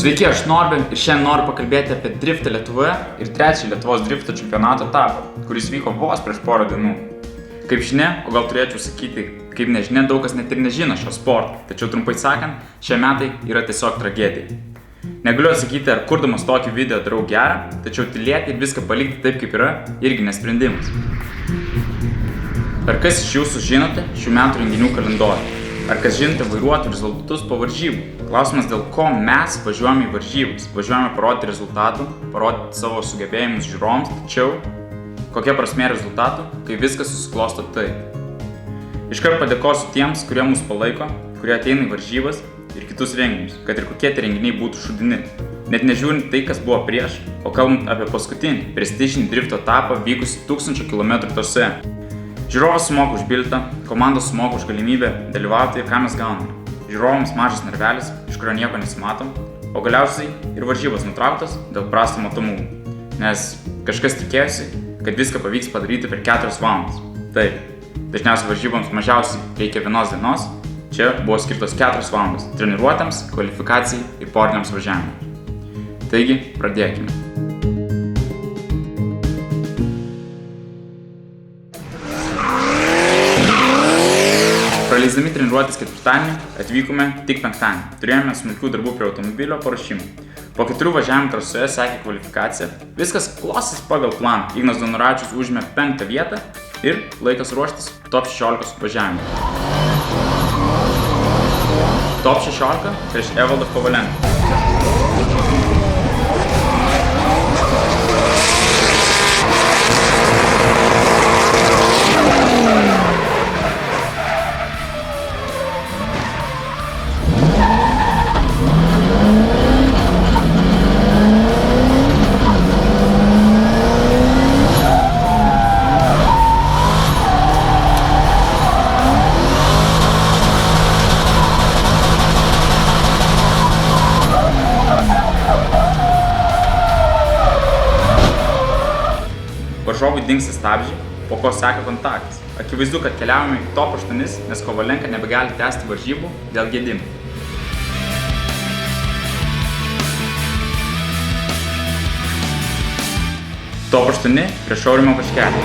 Sveiki, aš Norbin ir šiandien noriu pakalbėti apie driftą Lietuvoje ir trečią Lietuvos drifto čempionato etapą, kuris vyko vos prieš porą dienų. Kaip žinia, o gal turėčiau sakyti, kaip nežinia, daug kas net ir nežino šio sporto, tačiau trumpai sakant, šie metai yra tiesiog tragedija. Negaliu atsakyti, ar kurdamas tokį video darau gerą, tačiau tylėti ir viską palikti taip, kaip yra, irgi nesprendimas. Ar kas iš jūsų žinote šių metų renginių kalendorių? Ar kas žinote vairuotojų rezultatus po varžybų? Klausimas, dėl ko mes važiuojame į varžybas. Važiuojame parodyti rezultatų, parodyti savo sugebėjimus žiūrovams, tačiau kokia prasmė rezultatų, kai viskas susiklosto taip. Iškart padėkosiu tiems, kurie mus palaiko, kurie ateina į varžybas ir kitus renginius, kad ir kokie tie renginiai būtų šūdini. Net nežiūrint tai, kas buvo prieš, o kalbant apie paskutinį prestižinį drifto etapą vykusį 1000 km trasė. Žiūrovas sumoka už bilietą, komandos sumoka už galimybę dalyvauti ir ką mes gauname. Žiūrovams mažas narvelis, iš kurio nieko nesimatom, o galiausiai ir varžybos nutrauktos dėl prasto matomumo. Nes kažkas tikėjosi, kad viską pavyks padaryti per 4 valandas. Taip, dažniausiai varžyboms mažiausiai reikia 1 dienos, čia buvo skirtos 4 valandos treniruotėms, kvalifikacijai ir poriniams važiavimams. Taigi, pradėkime. Praleisdami treniruotės ketvirtadienį, atvykome tik penktadienį. Turėjome smulkių darbų prie automobilio paruošimo. Po 4 važiavimų trasoje sekė kvalifikacija. Viskas klostėsi pagal planą. Ignas Donuravičius užėmė 5. vietą ir laikas ruoštis top 16 važiavimui. Top 16 prieš Evaldą Kovalenką. Varžovui dingsta stabdžiai, po ko seka kontaktas. Akivaizdu, kad keliaujame į top 8, nes Kovalenka nebegali tęsti varžybų dėl gedimų. Top 8 prieš Aurimą Vaškelį.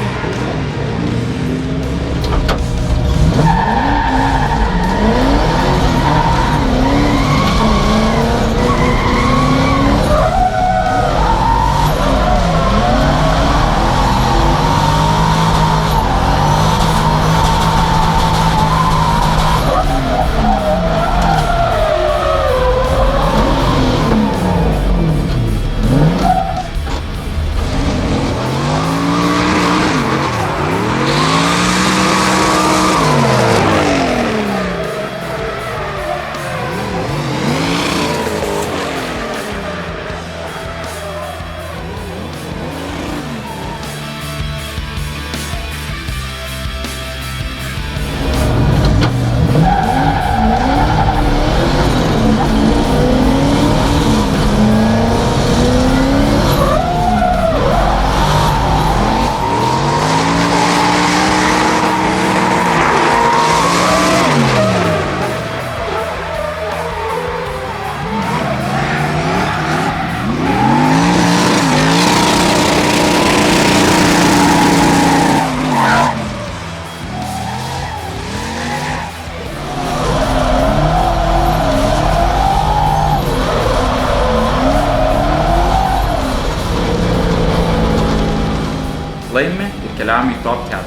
Laimime ir keliaujame į top 4.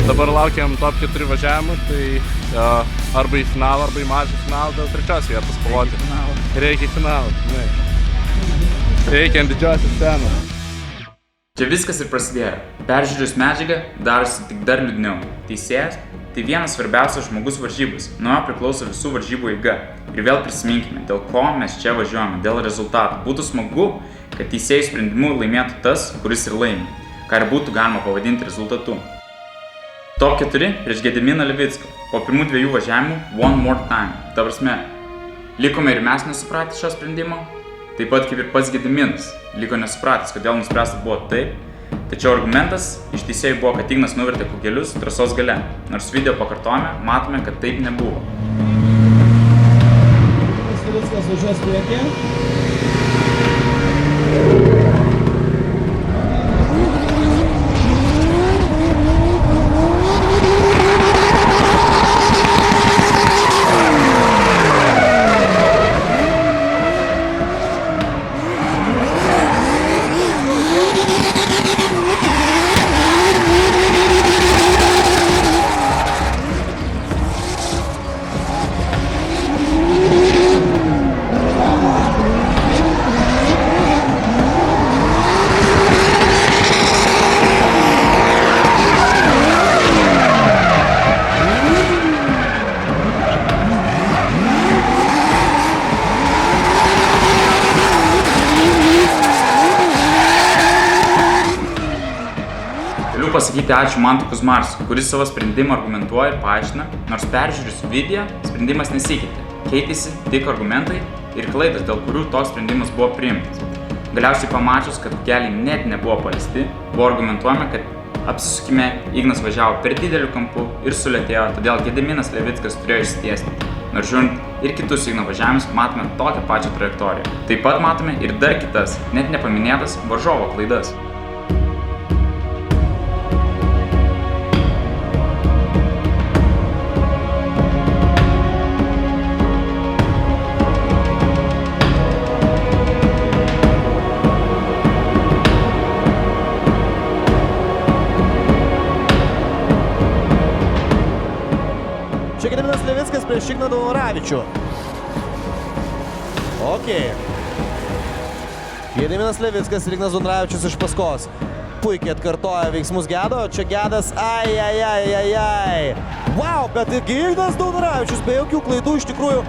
Dabar laukiam top 4 važiavimų, tai arba į finalą, arba į mažą finalą dėl 3 vietos kovoti. Reikia į finalą. Reikia ant didžiosios scenos. Čia viskas ir prasidėjo. Peržiūrėjus medžiagą darosi tik dar liūdniau. Teisėjas tai vienas svarbiausias žmogus varžybos. Nuo jo priklauso visų varžybų eiga. Ir vėl prisiminkime, dėl ko mes čia važiuojame, dėl rezultatų. Būtų smagu, kad teisėjų sprendimu laimėtų tas, kuris ir laimi, ką ir būtų galima pavadinti rezultatu. Top 4 prieš Gediminą Levicką. Po pirmų 2 važiavimų one more time. Ta prasme, likome ir mes nesupratę šio sprendimo. Taip pat kaip ir pats Gediminas liko nesupratęs, kodėl nuspręsta buvo taip. Tačiau argumentas iš teisėjų buvo, kad Ignas nuvertė kugelius trasos gale, nors video pakartojime matome, kad taip nebuvo. Viskas važiuos priekį. Pasakyti ačiū Mantui Kuzmarskui, kuris savo sprendimą argumentuoja ir paaiškina, nors peržiūrėjus video, sprendimas nesikeitė. Keitėsi tik argumentai ir klaidos, dėl kurių toks sprendimas buvo priimtas. Galiausiai pamačius, kad keliai net nebuvo paliesti, buvo argumentuojama, kad apsisukime Ignas važiavo per dideliu kampu ir sulėtėjo, todėl Gediminas Levickas turėjo išsitiesti. Nors žiūrint ir kitus Igno važiavimus, matome tokią pačią trajektoriją. Taip pat matome ir dar kitas, net nepaminėtas varžovo klaidas. Čia Gediminas Levickas prieš Igną Daunoravičių. Ok. Gediminas Levickas ir Ignas Daunoravičius iš paskos. Puikiai atkartoja veiksmus Gedo. Čia Gedas. Ai. Wow, bet Ignas Daunoravičius be jokių klaidų iš tikrųjų.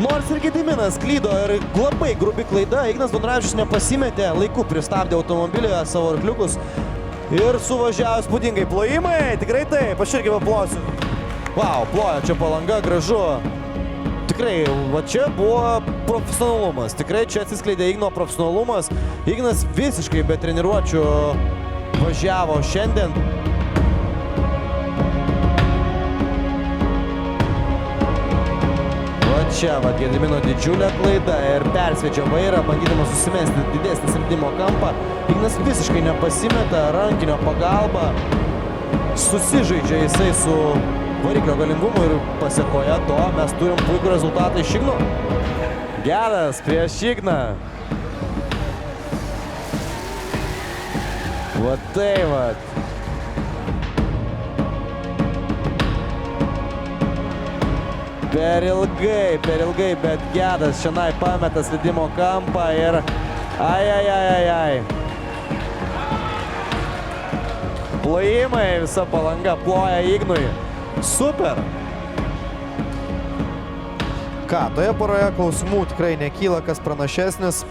Nors ir Gediminas klydo ir labai grubi klaida, Ignas Daunoravičius nepasimetė, laiku pristabdė automobilį savo arkliukus. Ir suvažiavo spūdingai plojimai, tikrai taip, aš irgi paplosiu. Wow, ploja čia Palanga, gražu. Tikrai, va čia buvo profesionalumas, tikrai čia atsiskleidė Igno profesionalumas. Ignas visiškai be treniruočių važiavo šiandien. Va čia, va Gedimino didžiulė klaida ir persvedžia vairą, bandydamas susimesti didesnį slydimo kampą. Ignas visiškai nepasimeta, rankinio pagalba. Susižaidžia jisai su variklio galingumu ir pasiekoje to mes turim puikų rezultatą iš Igno. Gedas prieš Igną. Va tai va. Per ilgai, bet Gedas šiandien pameta slydimo kampą ir ai. Plojimai, visa Palanga ploja Ignui. Super! Ką, toje poroje klausimų tikrai nekyla, kas pranašesnis.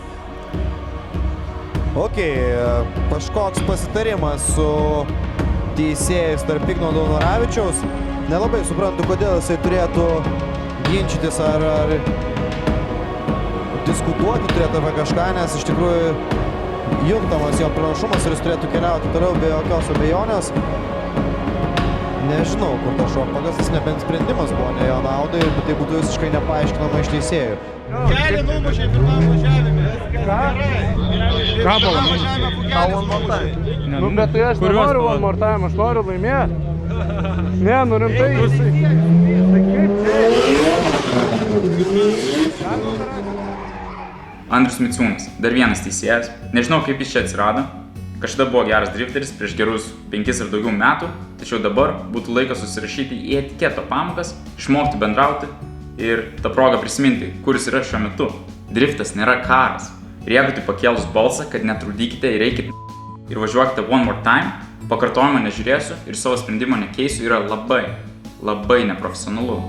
Ok, kažkoks pasitarimas su teisėjais tarp Igno Daunoravičiaus. Nelabai suprantu, kodėl jisai turėtų ginčytis ar diskutuoti turėtų apie kažką, nes iš tikrųjų juntamas jo pranašumas ir jis turėtų keliauti toliau be jokios abejonės. Nežinau, kur ta šuo pagastas, nebent sprendimas buvo ne jo naudai, bet tai būtų visiškai nepaaiškinama iš teisėjų. Kelią numušė pirmam važiavime. Ką buvo? Nu, bet tai aš nenoriu one more time, aš noriu laimėti. Ne, nu rimtai. Tai kaip čia? Andrius Miciūnas, dar vienas teisėjas. Nežinau, kaip jis čia atsirado. Kažkada buvo geras drifteris prieš gerus 5 ir daugiau metų, tačiau dabar būtų laikas susirašyti į etiketo pamokas, išmokti bendrauti ir tą progą prisiminti, kur jis yra šiuo metu. Driftas nėra karas. Ir jeigu tai pakėlus balsą, kad netrukdykite ir eikit ir važiuokite one more time, pakartojimo nežiūrėsiu ir savo sprendimo nekeisiu, yra labai neprofesionalu.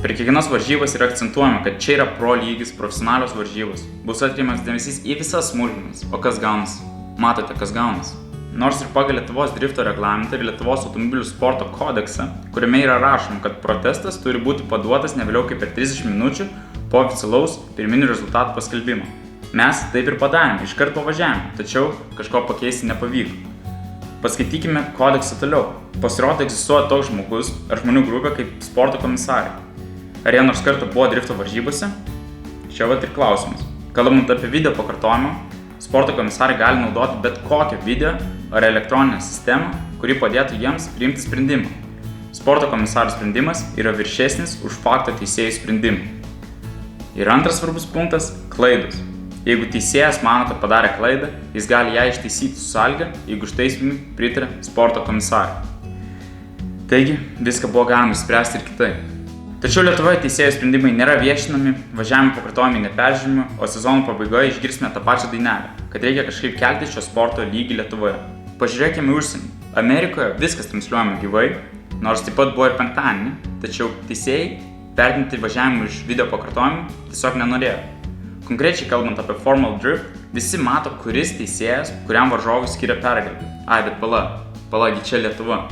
Per kiekvienas varžybas yra akcentuojama, kad čia yra pro lygis, profesionalios varžybos. Bus atkreipiamas dėmesys į visas smulkmenas. O kas gaunasi? Matote, kas gaunasi. Nors ir pagal Lietuvos drifto reglamentą ir Lietuvos automobilių sporto kodeksą, kuriame yra rašoma, kad protestas turi būti paduotas ne vėliau kaip per 30 minučių po oficialaus pirminių rezultatų paskelbimo. Mes taip ir padarėme, iškart pavažiavome, tačiau kažko pakeisti nepavyko. Paskaitykime kodeksą toliau. Pasirodo, egzistuoja toks žmogus ar žmonių grupė kaip sporto komisarai. Ar jie nors kartą buvo drifto varžybose? Čia vat ir klausimas. Kalbant apie video pakartojimą, sporto komisarai gali naudoti bet kokią video ar elektroninę sistemą, kuri padėtų jiems priimti sprendimą. Sporto komisarų sprendimas yra viršesnis už fakto teisėjų sprendimą. Ir antras svarbus punktas – klaidos. Jeigu teisėjas mano, kad padarė klaidą, jis gali ją ištaisyti su sąlyga, jeigu ištaisymui pritarė sporto komisarai. Taigi, viską buvo galima išspręsti ir kitaip. Tačiau Lietuvoje teisėjų sprendimai nėra viešinami, važiavimo pakartojimai neperžiūrimi, o sezono pabaigoje išgirsime tą pačią dainelę, kad reikia kažkaip kelti šio sporto lygį Lietuvoje. Pažiūrėkime į užsienį. Amerikoje viskas transliuojama gyvai, nors taip pat buvo ir penktadienį, tačiau teisėjai vertinti važiavimą iš video pakartojimų tiesiog nenorėjo. Konkrečiai kalbant apie Formal Drift, visi mato, kuris teisėjas, kuriam varžovui skiria pergalę. Bet palagi čia Lietuva.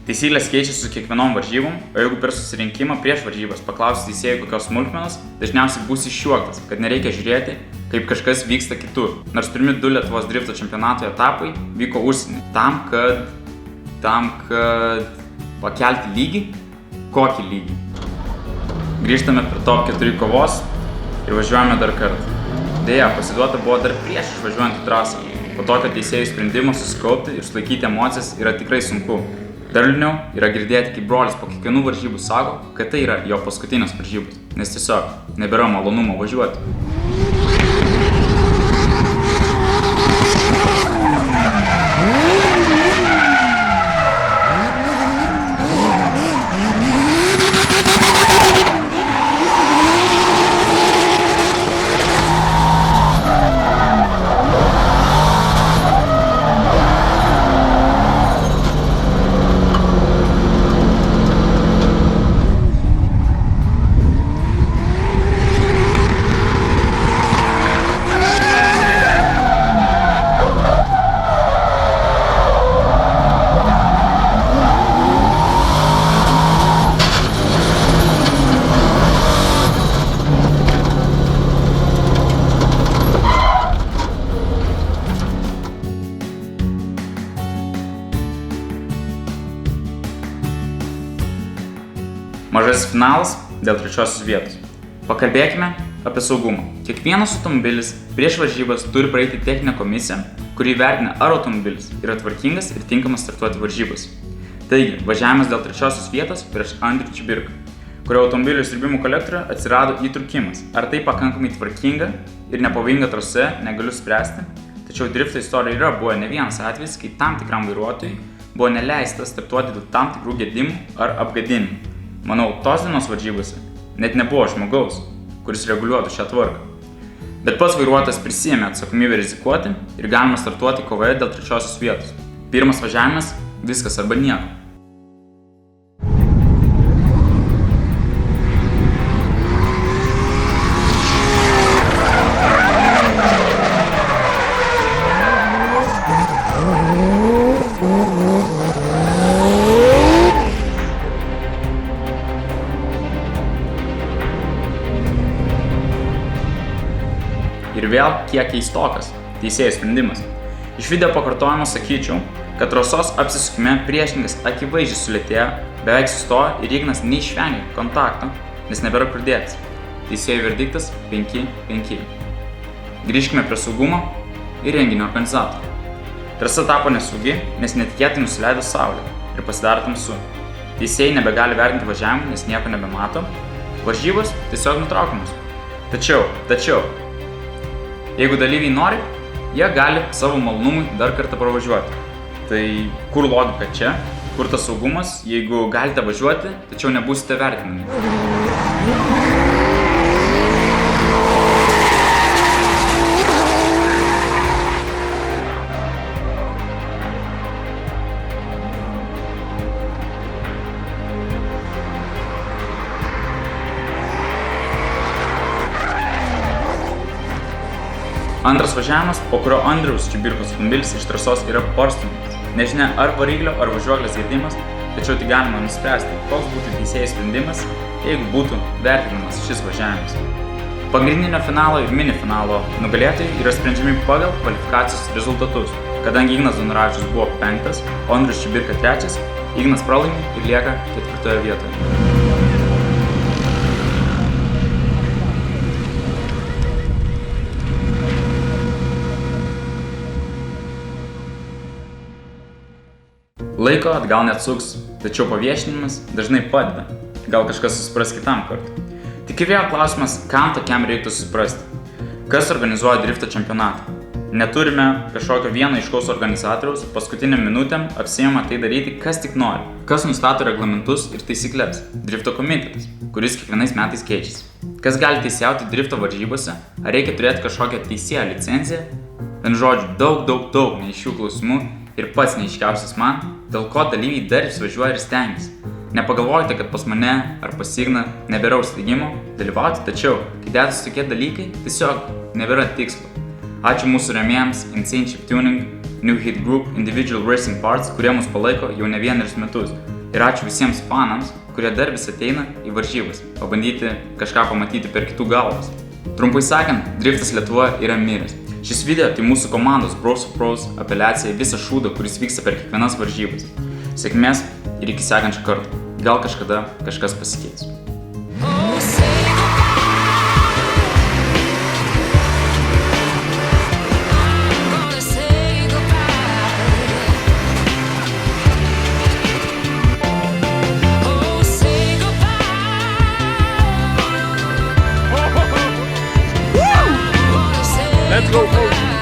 Taisyklės keičiasi su kiekvienom varžybom, o jeigu per susirinkimą prieš varžybas paklausi teisėjų kokios smulkmenos, dažniausiai būsi išjuoktas, kad nereikia žiūrėti, kaip kažkas vyksta kitur. Nors pirmi 2 Lietuvos drifto čempionato etapai vyko užsienį. Tam, kad pakelti lygį? Kokį lygį? Grįžtame prie top 4 kovos ir važiuojame dar kartą. Deja, pasiduota buvo dar prieš išvažiuojant į trasą. Po tokio teisėjų sprendimo susikaupti ir sulaikyti emocijas yra tikrai sunku. Dar liūdniau yra girdėti, kaip brolis po kiekvienų varžybų sako, kad tai yra jo paskutinės varžybos, nes tiesiog nebėra malonumo važiuoti. Mažasis finalas dėl 3 vietos. Pakalbėkime apie saugumą. Kiekvienas automobilis prieš varžybas turi praeiti techninę komisiją, kuri įvertina, ar automobilis yra tvarkingas ir tinkamas startuoti varžybas. Taigi, važiavimas dėl 3 vietos prieš Andrių Čibirką, kurio automobilio siurbimo kolektoriuje atsirado įtrūkimas. Ar tai pakankamai tvarkinga ir nepavojinga trasa, negaliu spręsti. Tačiau drifto istorijoje yra buvo ne vienas atvejis, kai tam tikram vairuotojui buvo neleista startuoti dėl tam tikrų gedimų ar apgadinimų. Manau, tos dienos varžybose net nebuvo žmogaus, kuris reguliuotų šią tvarką. Bet pats vairuotojas prisiėmė atsakomybę rizikuoti ir galima startuoti kovoje dėl 3 vietos. Pirmas važiavimas – viskas arba nieko. Ir vėl kiek keistokas teisėjų sprendimas. Iš video pakartojimo sakyčiau, kad trasos apsisukime priešininkas akivaizdžiai sulėtėjo, beveik sustojo ir Ignas neišvengė kontakto, nes nebėra kur dėtis. Teisėjų verdiktas 5-5. Grįžkime prie saugumo ir renginio organizatorių. Trasa tapo nesaugi, nes netikėtai nusileido saulė ir pasidarė tamsu. Teisėjai nebegali vertinti važiavimą, nes nieko nebemato. Varžybos tiesiog nutraukiamos. Tačiau, jeigu dalyviai nori, jie gali savo malonumui dar kartą pravažiuoti. Tai kur logika čia, kur tas saugumas, jeigu galite važiuoti, tačiau nebūsite vertinami? Antras važiavimas, po kurio Andriaus Čibirkos automobilis iš trasos yra parstumiamas. Nežinia, ar variklio, ar važiuoklės gedimas, tačiau tik galima nuspręsti, koks būtų teisėjų sprendimas, jeigu būtų vertinamas šis važiavimas. Pagrindinio finalo ir mini finalo nugalėtojai yra sprendžiami pagal kvalifikacijos rezultatus. Kadangi Ignas Donoravičius buvo 5, o Andrius Čibirka 3, Ignas pralaimi ir lieka 4 vietoje. Laiko atgal neatsuks, tačiau paviešinimas dažnai padeda. Gal kažkas susipras kitam kartui. Tik vėl klausimas, kam tokiam reiktų susiprasti. Kas organizuoja drifto čempionatą? Neturime kažkokio vieno aiškaus organizatoriaus, paskutiniam minutėm apsiima tai daryti kas tik nori. Kas nustato reglamentus ir taisyklės? Drifto komitetas, kuris kiekvienais metais keičiasi. Kas gali teisėjauti drifto varžybose? Ar reikia turėti kažkokią teisėjo licenciją? Vien žodžiu, daug neaiškių klausimų ir pats neaiškiausias man, dėl ko dalyviai dar važiuoja ir stengiasi. Nepagalvojate, kad pas mane ar pas Igną nebėra užsteigimo dalyvauti, tačiau, kai dedasi tokie dalykai, tiesiog nebėra tikslo. Ačiū mūsų rėmėjams Insane Chip Tuning, New Hit Group, Individual Racing Parts, kurie mus palaiko jau ne vienerius metus. Ir ačiū visiems fanams, kurie dar vis ateina į varžybas, pabandyti kažką pamatyti per kitų galvas. Trumpai sakant, driftas Lietuvoje yra miręs. Šis video tai mūsų komandos Bros of Pros apeliacija į visą šūdą, kuris vyksta per kiekvienas varžybas. Sėkmės ir iki sekančio karto. Gal kažkada kažkas pasikeis. Let's go, folks!